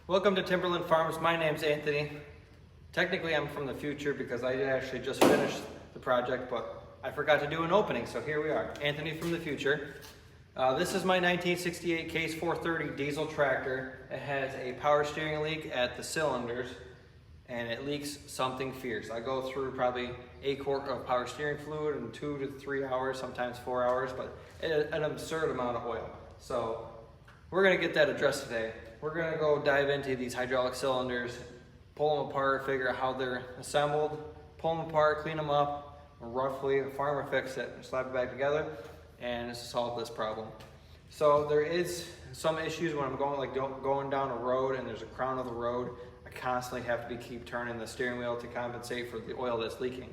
Welcome to Timberland Farms. My name's Anthony. Technically I'm from the future because I actually just finished the project, but I forgot to do an opening, so here we are. Anthony from the future. This is my 1968 Case 430 diesel tractor. It has a power steering leak at the cylinders and it leaks something fierce. I go through probably a quart of power steering fluid in 2 to 3 hours, sometimes 4 hours, but an absurd amount of oil. So we're gonna get that addressed today. We're gonna go dive into these hydraulic cylinders, pull them apart, figure out how they're assembled, pull them apart, clean them up, and roughly the farmer fix it, slap it back together, and solve this problem. So there is some issues when I'm going down a road and there's a crown of the road. I constantly have to keep turning the steering wheel to compensate for the oil that's leaking.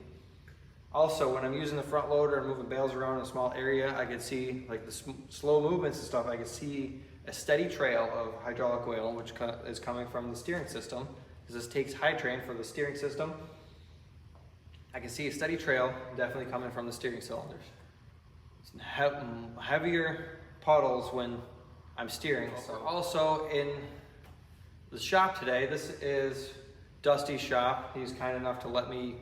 Also, when I'm using the front loader and moving bales around in a small area, I can see like the slow movements and stuff. I can see a steady trail of hydraulic oil, which is coming from the steering system. This takes high train for the steering system. I can see a steady trail definitely coming from the steering cylinders. Heavier puddles when I'm steering. So also in the shop today, this is Dusty's shop. He's kind enough to let me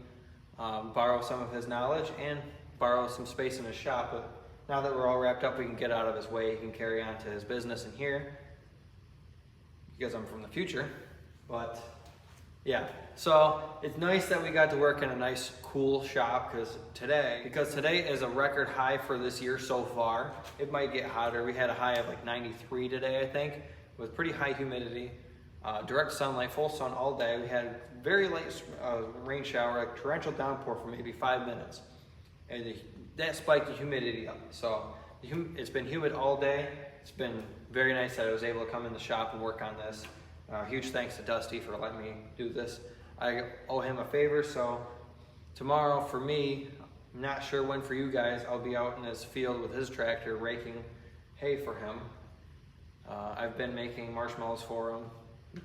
borrow some of his knowledge and borrow some space in his shop. But now that we're all wrapped up, we can get out of his way. He can carry on to his business in here because I'm from the future. But yeah, so it's nice that we got to work in a nice, cool shop because today is a record high for this year so far. It might get hotter. We had a high of like 93 today, I think, with pretty high humidity. Direct sunlight, full sun all day. We had very light rain shower, a torrential downpour for maybe 5 minutes. And that spiked the humidity up. So it's been humid all day. It's been very nice that I was able to come in the shop and work on this. Huge thanks to Dusty for letting me do this. I owe him a favor, so tomorrow for me, I'm not sure when for you guys, I'll be out in his field with his tractor raking hay for him. I've been making marshmallows for him,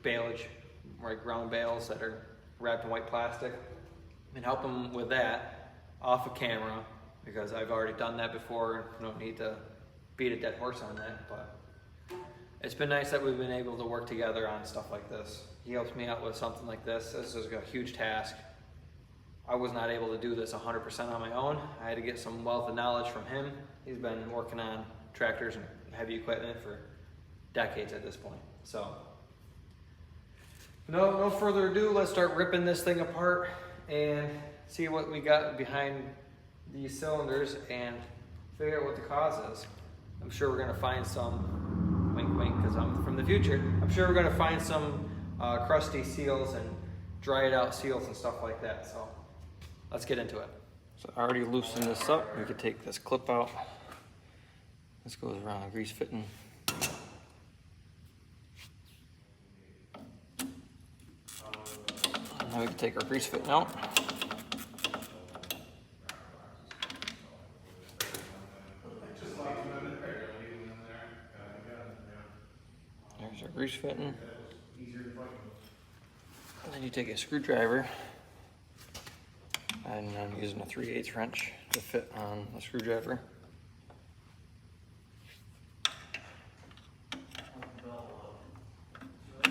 baleage, like round bales that are wrapped in white plastic, and help him with that off of camera because I've already done that before. No need to beat a dead horse on that, but it's been nice that we've been able to work together on stuff like this. He helps me out with something like this. This is a huge task. I was not able to do this 100% on my own. I had to get some wealth of knowledge from him. He's been working on tractors and heavy equipment for decades at this point. So, no further ado, let's start ripping this thing apart and see what we got behind these cylinders and figure out what the cause is. I'm sure we're gonna find some, wink wink, because I'm from the future, I'm sure we're gonna find some crusty seals and dried out seals and stuff like that. So let's get into it. So I already loosened this up. We could take this clip out. This goes around a grease fitting. Now we can take our grease fitting out. There's our grease fitting. And then you take a screwdriver, and I'm using a 3/8 wrench to fit on the screwdriver.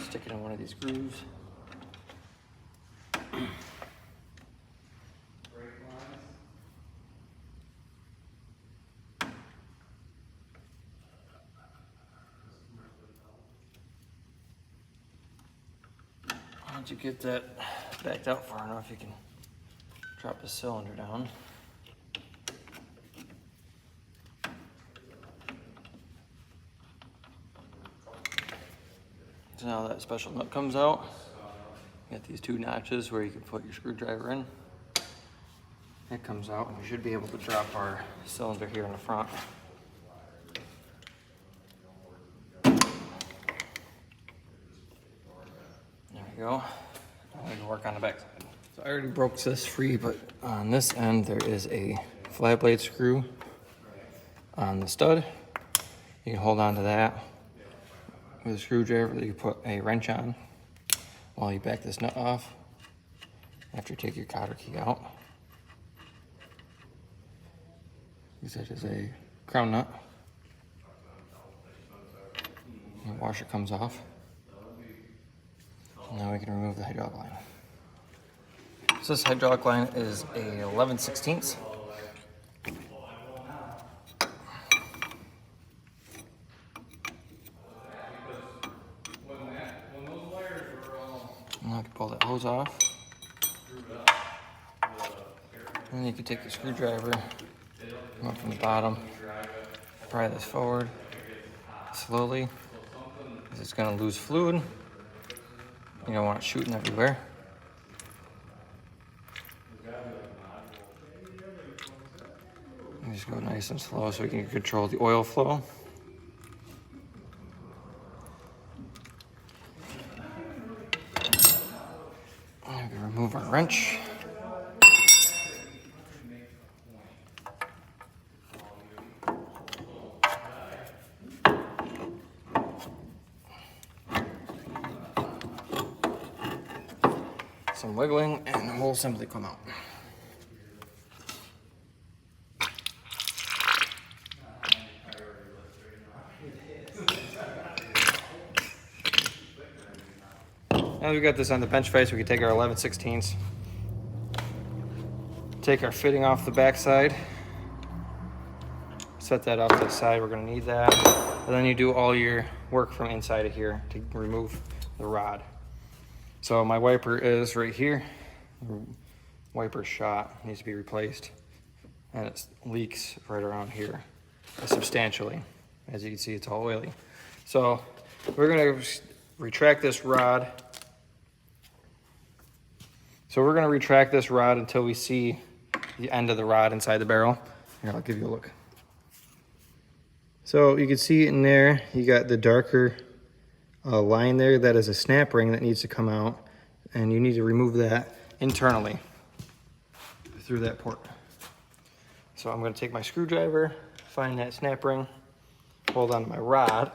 Stick it in one of these grooves. Once you get that backed out far enough, you can drop the cylinder down. So now that special nut comes out, you got these 2 notches where you can put your screwdriver in. It comes out and we should be able to drop our cylinder here in the front. There we go. Now we can work on the back side. So I already broke this free, but on this end there is a flat blade screw on the stud. You can hold on to that with a screwdriver that you put a wrench on while you back this nut off after you take your cotter key out. Use it as a crown nut. The washer comes off. hydraulic line. So this hydraulic line is a 11/16. Now I can pull that hose off. And then you can take the screwdriver, come up from the bottom, pry this forward slowly, because it's going to lose fluid. You don't want it shooting everywhere. And just go nice and slow so we can control the oil flow. And we can remove our wrench. Some wiggling and the hole simply come out. Now we got this on the bench face, we can take our 11/16, take our fitting off the back side, set that off to the side, we're going to need that, and then you do all your work from inside of here to remove the rod. So my wiper is right here. The wiper shot, needs to be replaced, and it leaks right around here substantially. As you can see, it's all oily. So we're going to retract this rod. So we're going to retract this rod until we see the end of the rod inside the barrel. Here, I'll give you a look. So you can see in there, you got the darker line there. That is a snap ring that needs to come out, and you need to remove that internally through that port. So I'm going to take my screwdriver, find that snap ring, hold on to my rod.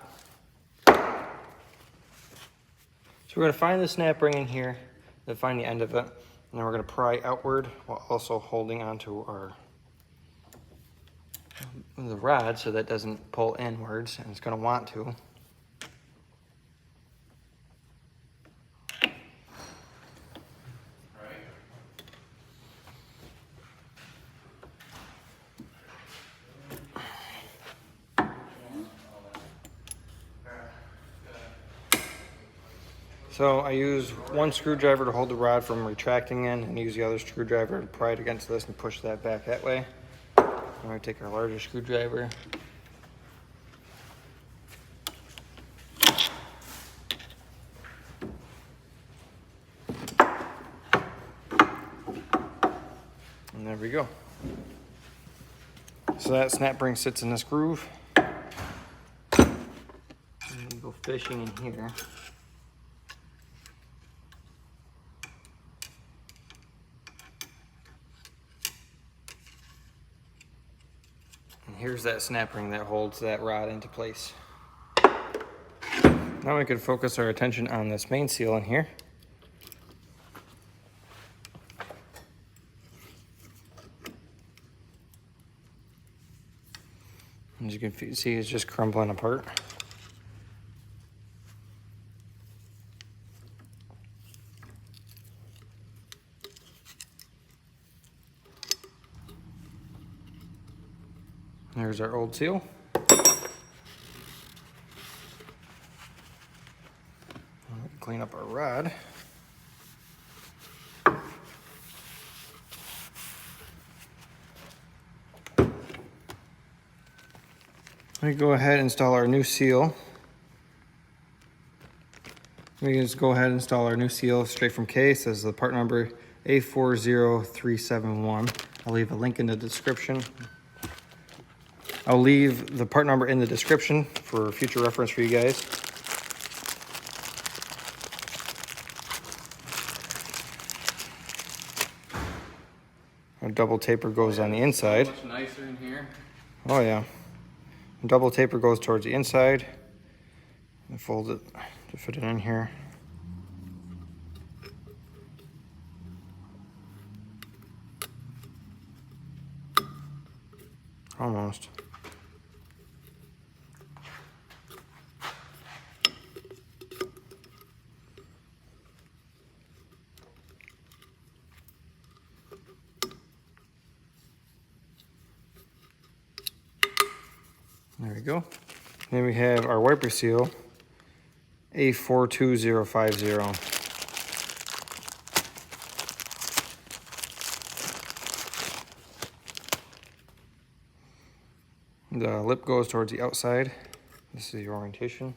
So we're going to find the snap ring in here, then find the end of it, and then we're going to pry outward while also holding onto the rod so that doesn't pull inwards, and it's going to want to. So I use one screwdriver to hold the rod from retracting in, and use the other screwdriver to pry it against this and push that back that way. I'm going to take our larger screwdriver. And there we go. So that snap ring sits in this groove. And we go fishing in here. Here's that snap ring that holds that rod into place. Now we can focus our attention on this main seal in here. As you can see, it's just crumbling apart. There's our old seal. Clean up our rod. We go ahead and install our new seal. We can just go ahead and install our new seal straight from case. As the part number A40371. I'll leave a link in the description. I'll leave the part number in the description for future reference for you guys. Our double taper goes on the inside. Much nicer in here. Oh yeah. Double taper goes towards the inside and fold it to fit it in here. Almost. There we go. Then we have our wiper seal, A42050. The lip goes towards the outside. This is the orientation.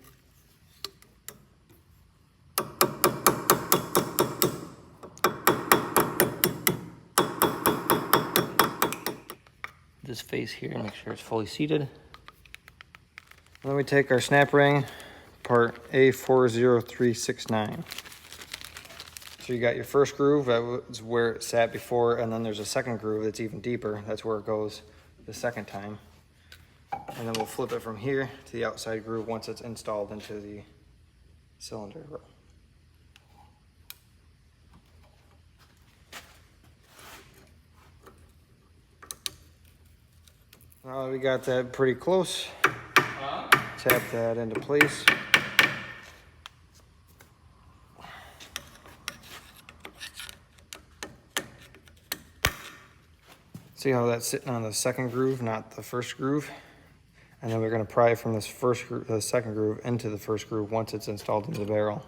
This face here, make sure it's fully seated. And then we take our snap ring, part A40369. So you got your first groove, that was where it sat before, and then there's a second groove that's even deeper. That's where it goes the second time. And then we'll flip it from here to the outside groove once it's installed into the cylinder. Now we got that pretty close. Tap that into place. See how that's sitting on the second groove, not the first groove? And then we're going to pry it from this the second groove into the first groove once it's installed into the barrel.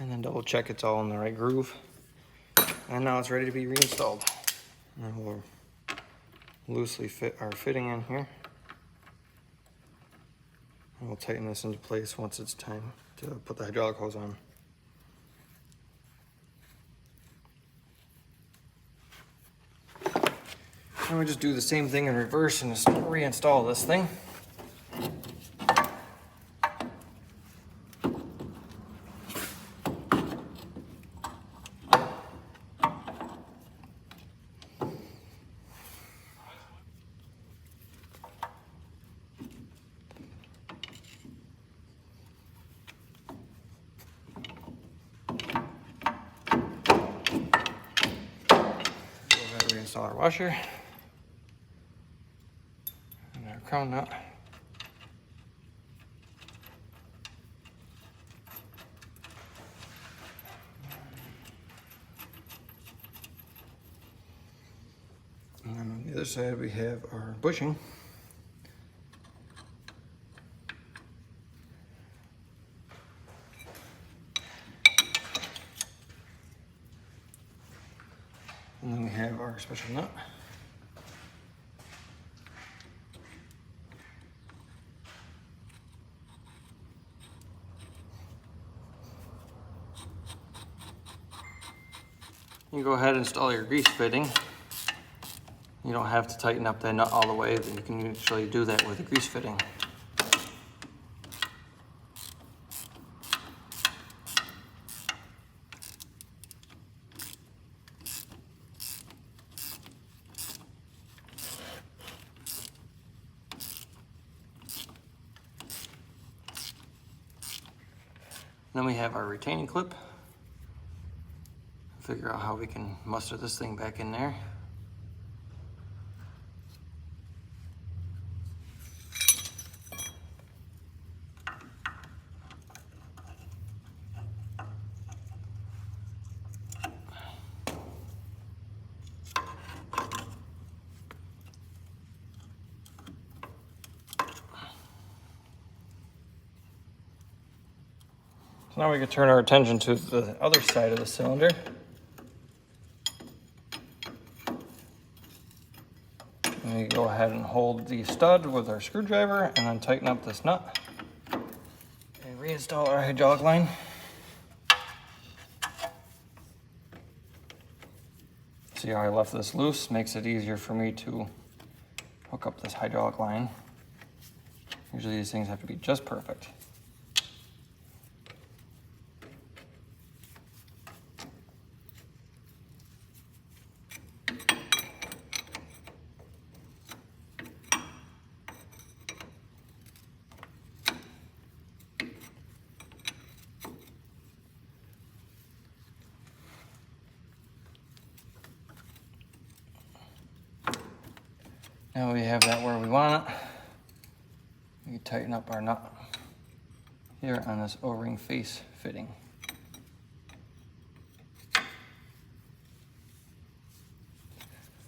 And then double check it's all in the right groove. And now it's ready to be reinstalled. And we'll loosely fit our fitting in here. And we'll tighten this into place once it's time to put the hydraulic hose on. And we just do the same thing in reverse and just reinstall this thing. Reinstall our washer and our crown nut. And then on the other side we have our bushing. And then we have our special nut. You go ahead and install your grease fitting. You don't have to tighten up that nut all the way, then you can usually do that with a grease fitting. Then we have our retaining clip. Figure out how we can muster this thing back in there. So now we can turn our attention to the other side of the cylinder. And we go ahead and hold the stud with our screwdriver and then tighten up this nut and reinstall our hydraulic line. See how I left this loose? Makes it easier for me to hook up this hydraulic line. Usually these things have to be just perfect. Now we have that where we want it. We can tighten up our nut here on this O-ring face fitting.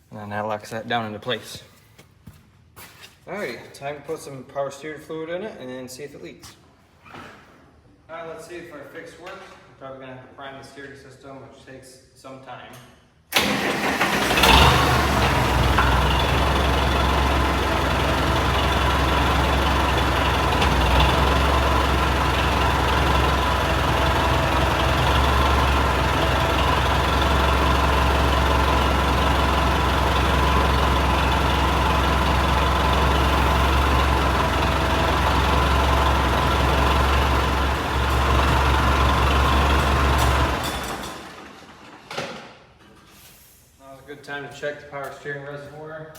And then that locks that down into place. Alright, time to put some power steering fluid in it and then see if it leaks. Alright, let's see if our fix works. We're probably going to have to prime the steering system, which takes some time. Good time to check the power steering reservoir.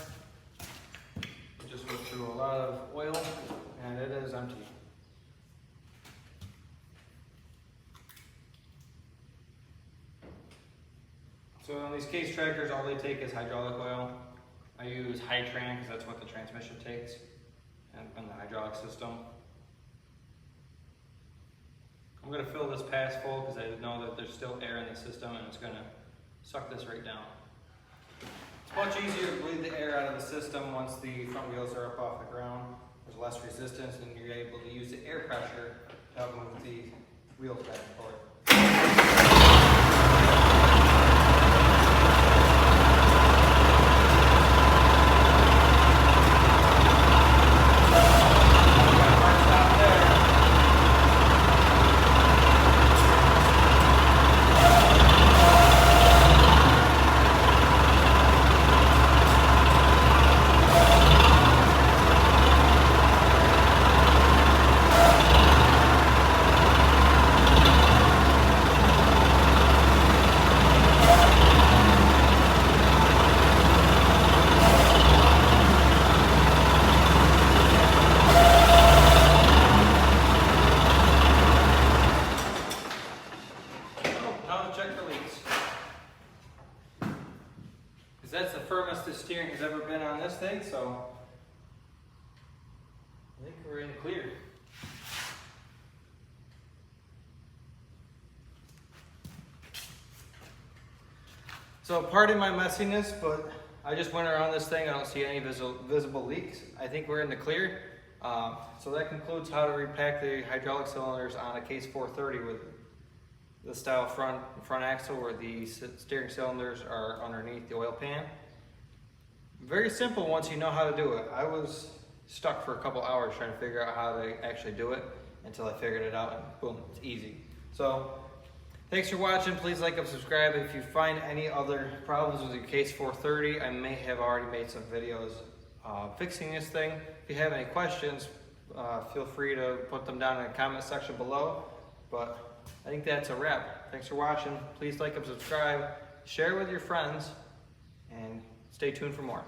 Just went through a lot of oil and it is empty. So on these case tractors, all they take is hydraulic oil. I use Hytran because that's what the transmission takes and the hydraulic system. I'm going to fill this pass full because I know that there's still air in the system and it's going to suck this right down. It's much easier to bleed the air out of the system once the front wheels are up off the ground. There's less resistance and you're able to use the air pressure to help move the wheels back and forth. That's the firmest the steering has ever been on this thing, so I think we're in the clear. So pardon my messiness, but I just went around this thing. I don't see any visible leaks. I think we're in the clear. So that concludes how to repack the hydraulic cylinders on a Case 430 with the style front axle where the steering cylinders are underneath the oil pan. Very simple once you know how to do it. I was stuck for a couple hours trying to figure out how to actually do it until I figured it out and boom, it's easy. So thanks for watching. Please like and subscribe. If you find any other problems with your Case 430, I may have already made some videos fixing this thing. If you have any questions, feel free to put them down in the comment section below. But I think that's a wrap. Thanks for watching. Please like and subscribe, share with your friends, and stay tuned for more.